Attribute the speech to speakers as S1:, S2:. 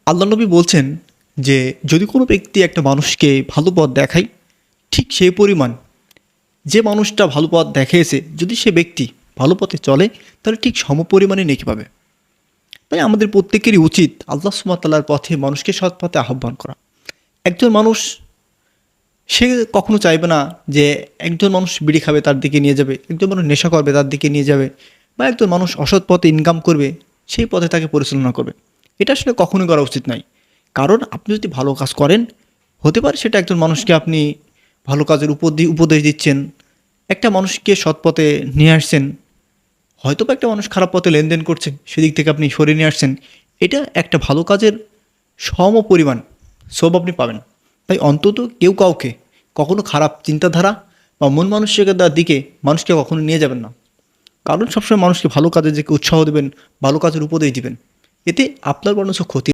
S1: আল্লাহ নবী বলছেন যে যদি কোনো ব্যক্তি একটা মানুষকে ভালো পথ দেখায়, ঠিক সেই পরিমাণ যে মানুষটা ভালো পথ দেখিয়েছে, যদি সে ব্যক্তি ভালো পথে চলে, তাহলে ঠিক সমপরিমাণে নেকি পাবে। তাই আমাদের প্রত্যেকেরই উচিত আল্লাহ সুবহানাহু ওয়া তাআলার পথে মানুষকে সৎ পথে আহ্বান করা। একজন মানুষ সে কখনো চাইবে না যে একজন মানুষ বিড়ি খাবে তার দিকে নিয়ে যাবে, একজন মানুষ নেশা করবে তার দিকে নিয়ে যাবে, বা একজন মানুষ অসৎ পথে ইনকাম করবে সেই পথে তাকে পরিচালনা করবে। এটা আসলে কখনোই করা উচিত নয়। কারণ আপনি যদি ভালো কাজ করেন, হতে পারে সেটা একজন মানুষকে আপনি ভালো কাজের উপদেশ দিচ্ছেন, একটা মানুষকে সৎ পথে নিয়ে আসছেন, হয়তো বা একটা মানুষ খারাপ পথে লেনদেন করছে, সেদিক থেকে আপনি সরিয়ে নিয়ে আসছেন। এটা একটা ভালো কাজের সমপরিমাণ সব আপনি পাবেন। তাই অন্তত কেউ কাউকে কখনো খারাপ চিন্তাধারা বা মন মানসিকতার দিকে মানুষকে কখনো নিয়ে যাবেন না। কারণ সবসময় মানুষকে ভালো কাজের দিকে উৎসাহ দেবেন, ভালো কাজের উপদেশ দিবেন। এতে আপনার বরঞ্চ ক্ষতি।